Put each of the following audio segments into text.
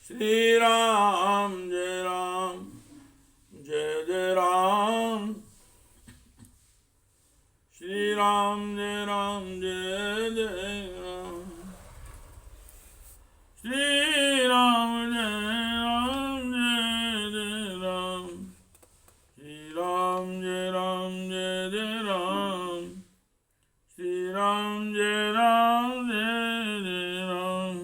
श्री राम जय राम जय जय राम। श्री राम जय जय राम। श्री राम जय जय राम। श्री राम जय जय राम। श्री राम जय जय राम।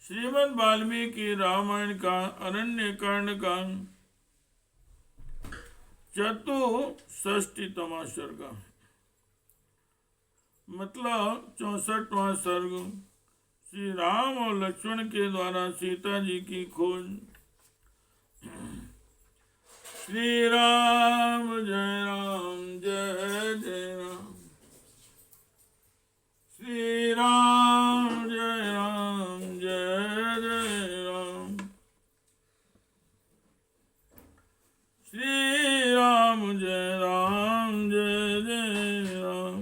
श्रीमद् वाल्मीकि रामायण का अरण्य कांड का 64वां सर्ग, मतलब 64वां सर्ग। श्री राम और लक्ष्मण के द्वारा सीता जी की खोज। श्री राम जय जय राम। श्री राम जय जय राम। श्री राम जय जय राम।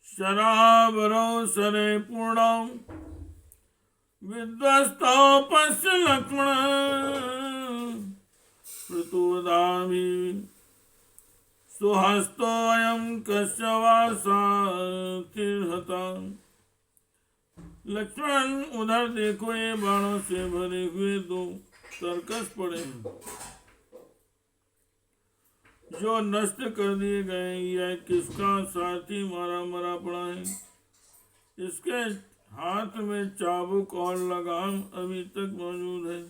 शराबरो सरे पूर्णम विध्वस्तो पश्य लक्ष्मण ऋतुदामी सुहस्तोऽयं कस्य वासा तिर्हता। लक्ष्मण उधर देखो, ये बाणों से भरे हुए दो सर्कस पड़े जो नष्ट कर दिए गए। यह किसका सारथी मारा मरा पड़ा है। इसके हाथ में चाबुक और लगाम अभी तक मौजूद है।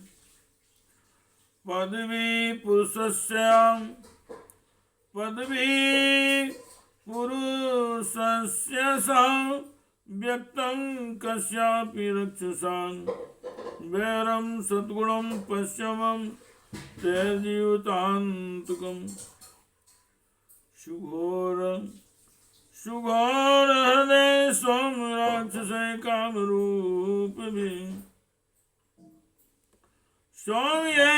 पदवी पुरुषस्याम पदवी पुरुषस्य सा व्यक्तं कस्यापि रक्षसां वैरं सद्गुणं पश्यमं तेजीवतान्तकम्। सुघोर हृदय सोम राक्षस काम रूप भी सोम यह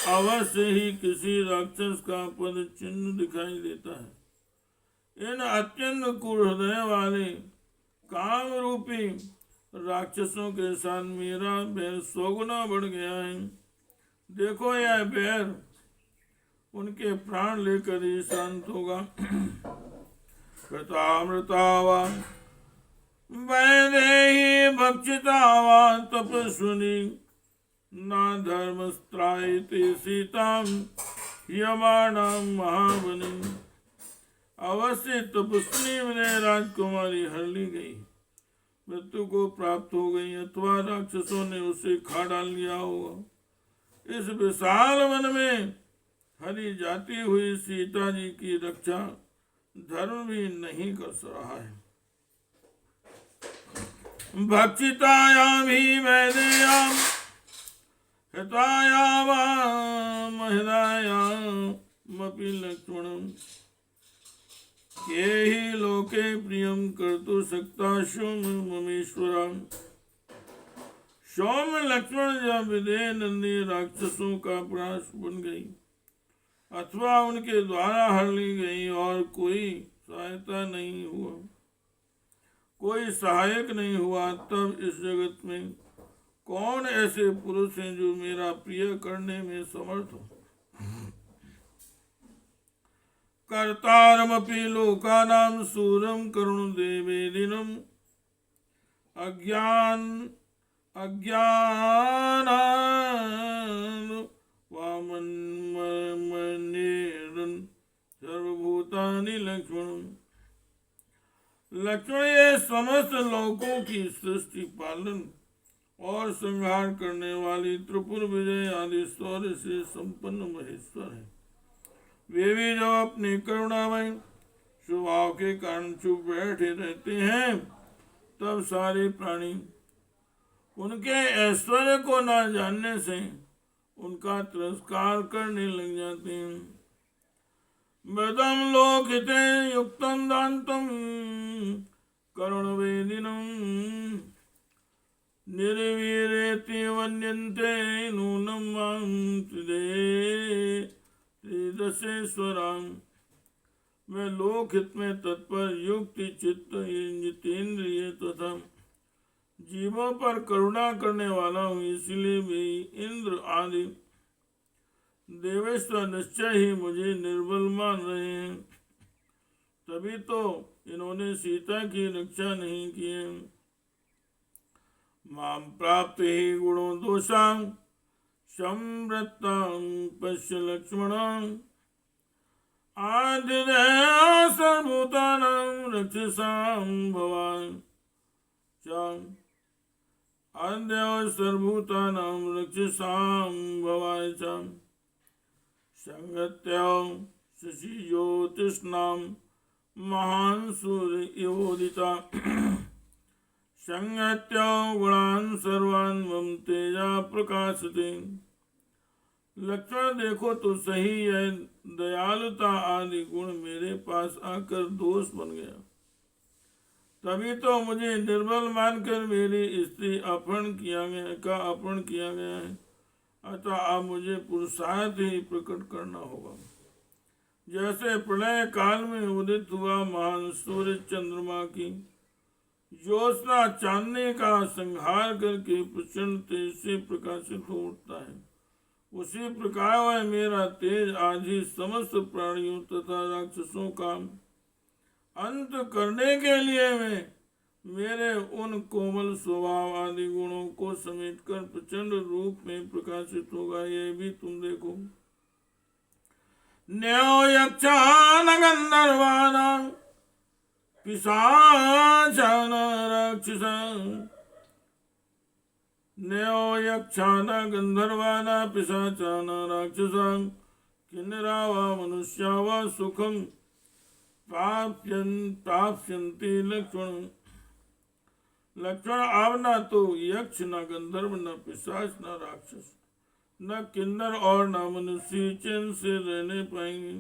अवश्य ही किसी राक्षस का पद चिन्ह दिखाई देता है। इन अत्यंत क्रूर हृदय वाले काम रूपी राक्षसों के साथ मेरा बैर 100 गुना बढ़ गया है। देखो, यह बैर उनके प्राण लेकर ही शांत होगा। कृतामृतावा वैदेही भक्षितावा तपस्विनी ना धर्मस्त्रायते सीताम यमाणां महाबली। अवश्य तपस्वी में राजकुमारी हर ली गई, मृत्यु को प्राप्त हो गई, अथवा राक्षसों ने उसे खा डाल लिया होगा। इस विशाल वन में हरी जाती हुई सीता जी की रक्षा धर्म भी नहीं कर रहा है। भक्षितायाम ही वैदेयाम हितायाम हृदयामपि लक्ष्मणम् के ही लोके प्रियम कर्तु सकता सोम ममेश्वरम। सोम लक्ष्मण जब विदेह नंदी राक्षसों का प्राश बन गई अथवा उनके द्वारा हर ली गई और कोई सहायता नहीं हुआ, कोई सहायक नहीं हुआ, तब इस जगत में कौन ऐसे पुरुष हैं जो मेरा प्रिय करने में समर्थ हो। कर्तारमपि लोकानां सूरं करुण देवेदिनम् अज्ञानान् वामन्येरन् सर्वभूतानि लक्ष्मण। लक्ष्मण ये समस्त लोकों की सृष्टि पालन और संहार करने वाली त्रिपुर विजय आदि शौर्य से संपन्न महेश्वर है। वे भी जब अपने करुणामय स्वभाव के कारण चुप बैठे रहते हैं तब सारे प्राणी उनके ऐश्वर्य को न जानने से उनका तिरस्कार करने लग जाते हैं। मृदम लोकिते युक्तम दांतम करुण वेदिनम निर्वीरेति वन्यन्ते नूनम मां त्रिदेशेश्वरां मैं लोकहित में तत्पर, युक्ति चित्त जितेंद्रिय तथा जीवों पर करुणा करने वाला हूँ, इसलिए भी इंद्र आदि देवेश्वर निश्चय ही मुझे निर्बल मान रहे हैं। तभी तो इन्होंने सीता की रक्षा नहीं की है। माम प्राप्त ही गुणों दोषां संवृत्तां पश्य लक्ष्मणं आदिदेव सर्वभूतानां रक्षसां भवान् च आदिदेव सर्वभूतानां रक्षसां भवाय च संगत्य शशि ज्योतिष्णां महान् सूर्योदिता संगत्य गुणान् सर्वान् मम तेजा प्रकाशते। लक्ष्मण देखो तो सही है, दयालुता आदि गुण मेरे पास आकर दोष बन गया। तभी तो मुझे निर्बल मानकर मेरी स्त्री अपहरण किया गया है। अतः अब मुझे पुरुषार्थ ही प्रकट करना होगा। जैसे प्रलय काल में उदित हुआ महान सूर्य चंद्रमा की ज्योत्सना चांदनी का संहार करके प्रचंड तेज से प्रकाशित हो उठता है, उसी प्रकार वह मेरा तेज आज ही समस्त प्राणियों तथा राक्षसों का अंत करने के लिए मैं मेरे उन कोमल स्वभाव आदि गुणों को समेटकर प्रचंड रूप में प्रकाशित होगा। ये भी तुम देखो। न्यो यक्षान गंधर्वाणां पिशाचान राक्षसां न्यो यक्षान गंधर्वाणां पिशाचान राक्षसां किन्नरा वा मनुष्या वा सुखं प्राप्यन्ति लक्ष्मण। लक्ष्मण अब न तो यक्ष न गंधर्व न पिशाच न राक्षस न किन्नर और न मनुष्य चैन से रहने पाएंगे।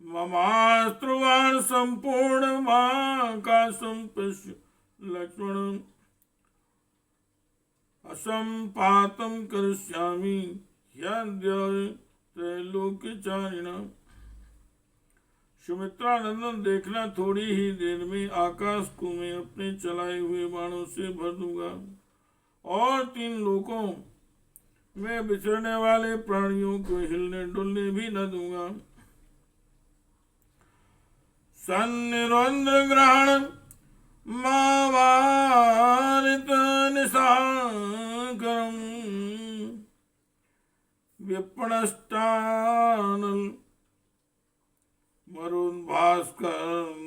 ममास्त्रुवान संपूर्ण महाकाशं पश्य लक्ष्मण असंपातं करिष्यामि ह्यद्य त्रैलोक्यचारिणाम्। सुमित्रा नंदन देखना, थोड़ी ही देर में आकाश को मैं अपने चलाए हुए बाणों से भर दूंगा और 3 लोकों में विचरने वाले प्राणियों को हिलने डुलने भी न दूंगा। सन्निरुद्र ग्रहण मावारित निशाकरं विपणष्टानल मरुन् भास्करं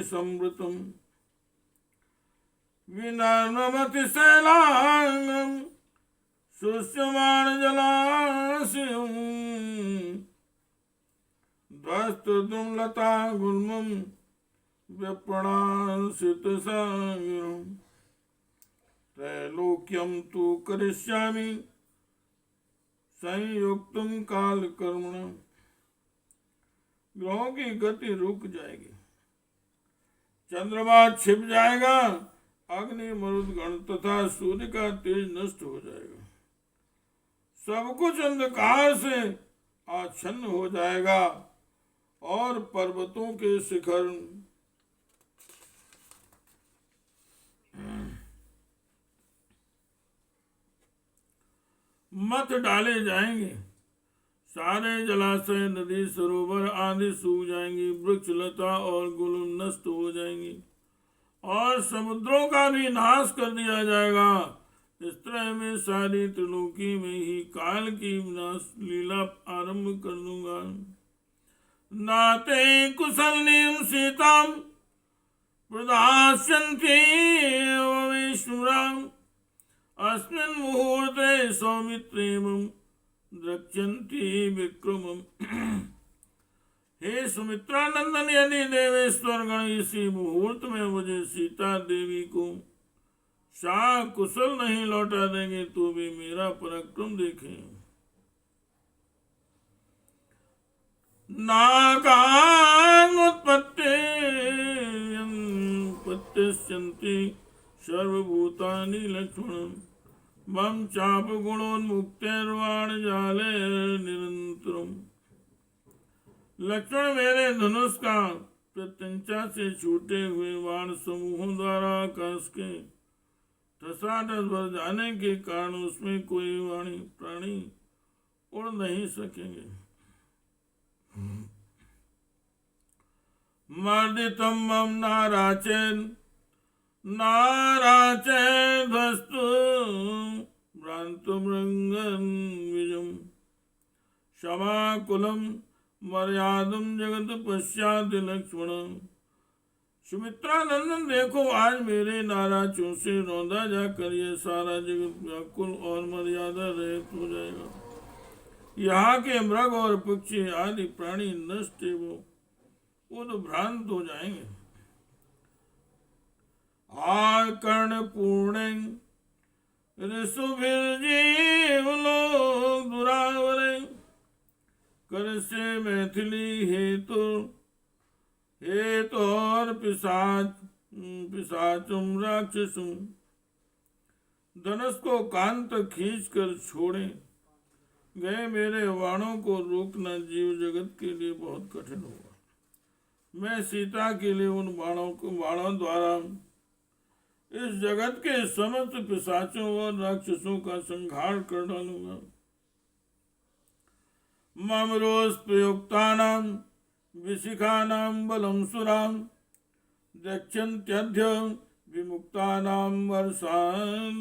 समृतं विनर्ममति शैलांगं शुष्यमाण जलाशयं ध्वस्तद्रुमलता गुल्मं विपणासितसागरं त्रैलोक्यं तु करिष्यामि संयुक्तं कालकर्मणा। ग्रहों की गति रुक जाएगी, चंद्रमा छिप जाएगा, अग्नि मरुदगण तथा सूर्य का तेज नष्ट हो जाएगा, सब कुछ अंधकार से आच्छन्न हो जाएगा और पर्वतों के शिखर मत डाले जाएंगे, सारे जलाशय नदी सरोवर आदि सूख जाएंगी, वृक्ष लता और गुलम नष्ट हो जाएंगी और समुद्रों का भी नाश कर दिया जाएगा। इस तरह मैं सारी त्रिलोकी में ही काल की विनाश लीला आरंभ कर दूंगा। नाते कुशलनीं सीतां प्रदास्यन्ति विष्णुराम् अस्मिन् मुहूर्ते सौमित्रेमं द्रक्ष्यन्ति विक्रमम्। हे सुमित्रा नंदन, यदि देवेश्वर गण इसी मुहूर्त में मुझे सीता देवी को कुशल नहीं लौटा देंगे तो भी मेरा पराक्रम देखें। नागानुत्पत्तिस्यन्ति सर्वभूतानि लक्ष्मणं मम चाप गुणोन्मुक्तैर्वाणजाले निरन्तरम्। लक्ष्मण मेरे धनुष का प्रत्यंचा से छूटे हुए बाण समूहों द्वारा आकाश के ठसाठस भर जाने के कारण उसमें कोई वाणी प्राणी उड़ नहीं सकेंगे। मर्दितम मम नाराचेन ध्वस्तु भ्रांतुमृंगन विजम क्षमाकुलम मर्यादम जगत पश्चात लक्ष्मण। सुमित्रा नंदन देखो, आज मेरे नाराजों से रौंदा जाकर यह सारा जगत व्याकुल और मर्यादा रहित हो जाएगा। यहाँ के मृग और पक्षी आदि प्राणी नष्ट एवं उद्भ्रांत हो जाएंगे। कर्ण पूर्ण ऋषुभिर्जीव लोग दुरावरे कर से मैथिली हेतु और पिशाचुम राक्षसुम। धनुष को कान तक खींच कर छोड़े गए मेरे बाणों को रोकना जीव जगत के लिए बहुत कठिन होगा। मैं सीता के लिए उन बाणों द्वारा इस जगत के समस्त पिशाचों और राक्षसों का संहार कर डालूंगा। मम रोष प्रयुक्तानां विशिखानां बलम सुरां दक्षन्त्यद्य विमुक्तानां वर्षां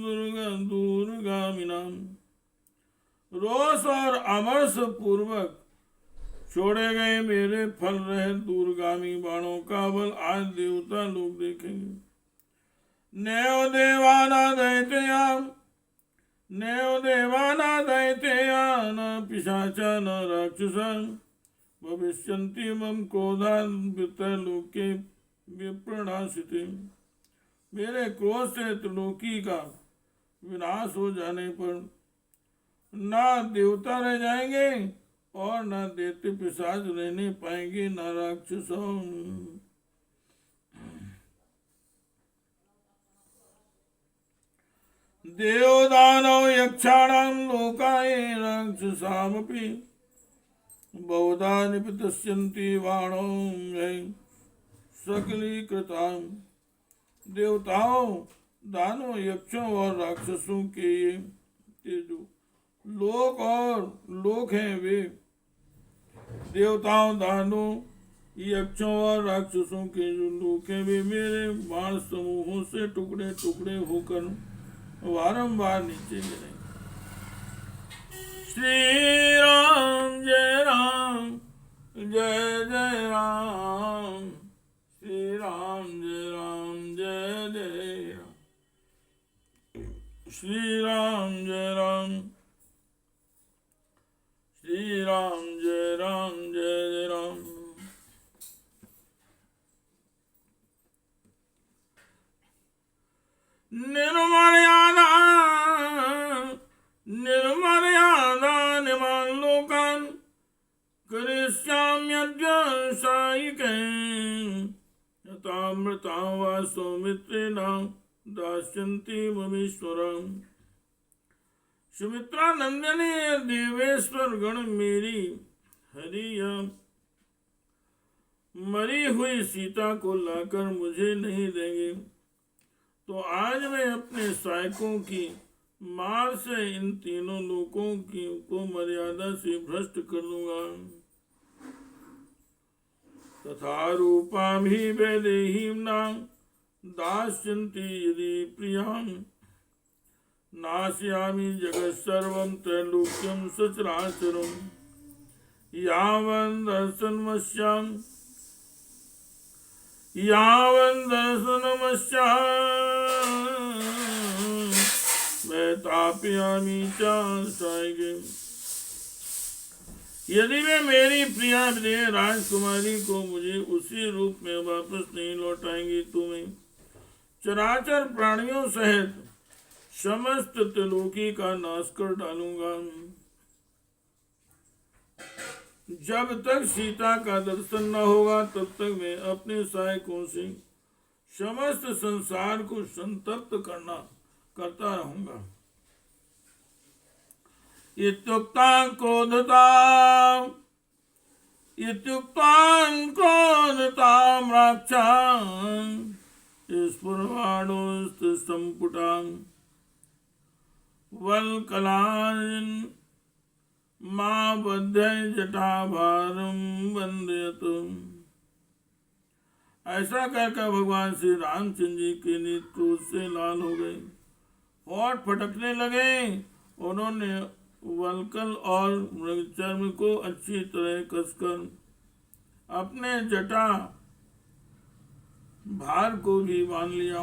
दूरगामिनां। रोष और अमरस पूर्वक छोड़े गए मेरे फल रहे दूरगामी बाणों का बल आज देवता लोग देखेंगे। नैव देवाना दैत्या न पिशाचा न राक्षसा भविष्यन्ति मम क्रोधान् पितरलोके विप्रणाशिते। मेरे क्रोध से त्रिलोकी का विनाश हो जाने पर न देवता रह जाएंगे और न दैत्य पिशाच रहने पाएंगे, न राक्षसों। देवदानव यक्षाणां लोकाय राक्षसामपि बहुधा निपतिष्यन्ति बाणों सकलीकृतां। देवताओं, दानों, यक्षों और राक्षसों के ये जो लोक हैं, वे देवताओं, दानों, यक्षों और राक्षसों के जो लोक हैं, वे मेरे बाण समूहों से टुकड़े टुकड़े होकर बारंबार नीचे गिरे। श्री राम जय राम जय जय राम, श्री राम जय जय राम, श्री राम जय राम, श्री राम जय राम। निर्मर्यादा निमान लोकान् करिष्याम्यद्य सायिके यथामृता वा सौमित्रेण दास्यन्ति ममीश्वरम्। सुमित्रा नंदने देवेश्वर गण मेरी हरिया मरी हुई सीता को लाकर मुझे नहीं देंगे तो आज मैं अपने सहायकों की मार से इन तीनों लोकों की को मर्यादा से भ्रष्ट कर दूंगा। तथा रूपां हि वैदेहीम्नां दास्यन्ति यदि प्रियां नास्यामि जगत् सर्वं त्रैलोक्यं सचराचरम्। यावन् दर्शनमस्याम् मैं तापयामी चांसाएंगे। यदि वे मेरी प्रिया विदेह राजकुमारी को मुझे उसी रूप में वापस नहीं लौटाएंगी तो मैं चराचर प्राणियों सहित समस्त त्रिलोकी का नाश कर डालूंगा। जब तक सीता का दर्शन न होगा तब तक मैं अपने सहायकों से समस्त संसार को संतप्त करता रहूंगा। इत्युक्ता क्रोधता इत्युक्तान् क्रोधतां राक्षान् स्फुरवाणोऽस्त्रसम्पुटान् वल्कलान् मा बध्य जटाभारं वन्दयतु। ऐसा कहकर भगवान श्री रामचंद्र जी के नेत्र से लाल हो गए, होठ फटकने लगे। उन्होंने वल्कल और मृगचर्म को अच्छी तरह कसकर अपने जटा भार को भी बांध लिया।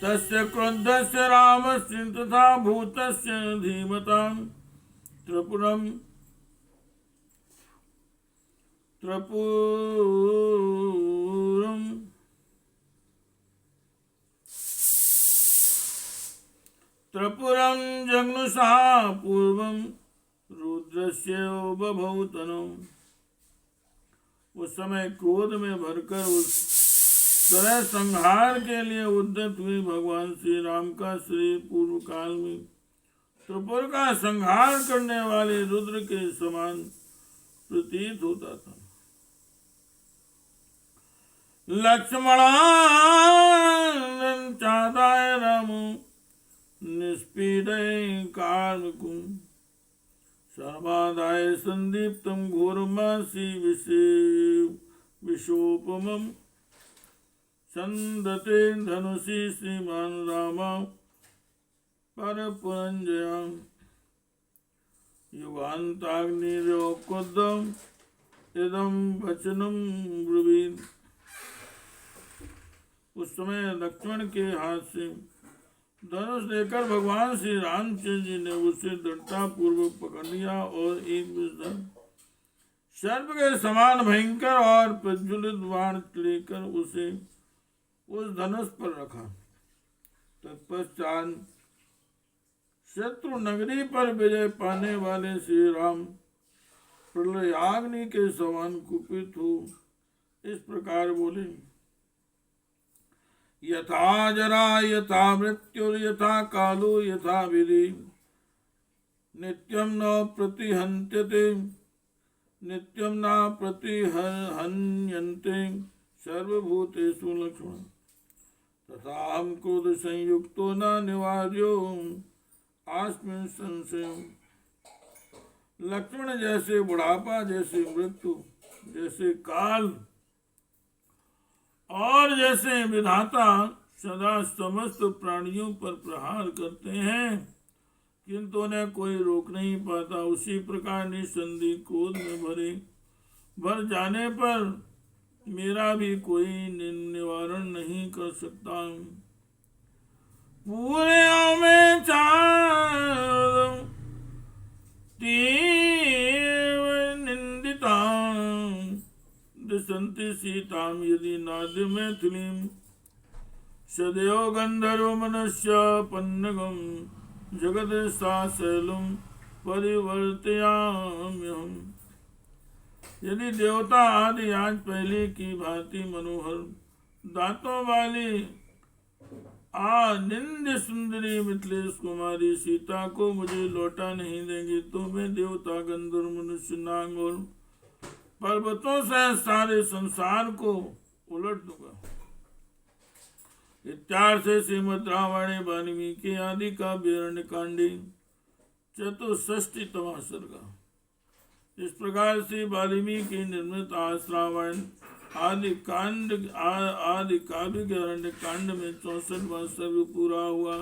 तस्य क्रुद्धस्य रामस्य तथा भूतस्य धीमतां त्रिपुरम् जग्नुषः पूर्वं रुद्रस्य बभौ तनौ। उस समय क्रोध में भरकर उस तरह संहार के लिए उद्यत हुए भगवान श्री राम का शरीर पूर्व काल में त्रिपुर का संहार करने वाले रुद्र के समान प्रतीत होता था। लक्ष्मणानंद चादाय रामो निष्पीडय कार्मिकुं सर्वादाय संदीप्तं घोरमासी विशोपमं संदते धनुषि श्रीमान रामा परपुरंजया युगान्ताग्निर्योक्कोद्धम् इदं वचनं ब्रुवीत। उस समय लक्ष्मण के हाथ से धनुष लेकर भगवान श्री रामचंद्र जी ने उसे दृढ़ता पूर्वक पकड़ लिया और एक विषधर सर्प के समान भयंकर और प्रज्वलित बाण लेकर उसे उस धनुष पर रखा। तत्पश्चात शत्रु नगरी पर विजय पाने वाले श्री राम प्रलयाग्नि के समान कुपित हो इस प्रकार बोले, यथा जरा यथा मृत्युर्यथा कालो यथा विधि नित्यं न प्रतिहन्यते नित्यं न प्रतिहन्यन्ते सर्वभूतेषु लक्ष्मण तथा हम क्रोध संयुक्तो न निवार्यो आस्मिन् संशयम्। लक्ष्मण जैसे बुढ़ापा, जैसे मृत्यु, जैसे काल और जैसे विधाता सदा समस्त प्राणियों पर प्रहार करते हैं किंतु उन्हें कोई रोक नहीं पाता, उसी प्रकार निसंदेह क्रोध में भर जाने पर मेरा भी कोई निवारण नहीं कर सकता। पूरे में चार निंदिता दिशन्ति सीताम यदि नाद्य मैथिलीं सदैव गंधर्व मनुष्य पन्नगम जगद शैलम परिवर्तयाम्यहम्। यदि देवता आदि आज पहले की भांति मनोहर दांतों वाली निंद सुंदरी मिथिलेश कुमारी सीता को मुझे लौटा नहीं देंगे तो मैं देवता गंधर्व मनुष्य नाग और पर्वतों से सारे संसार को उलट दूंगा। इत्यार्थ से श्रीमद् रामायणे वाल्मीकि आदि का अरण्य कांडे चतुष्षष्टितमा सर्गा। इस प्रकार से वाल्मीकि निर्मित रामायण आदि काव्य के अरण्य कांड में 64वां सर्ग पूरा हुआ।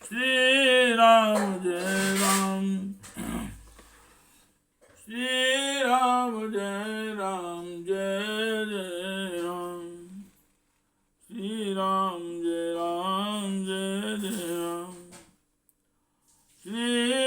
श्री राम जय राम, श्री राम जय राम, जय जय राम, श्री राम जय राम, जय जय राम, श्री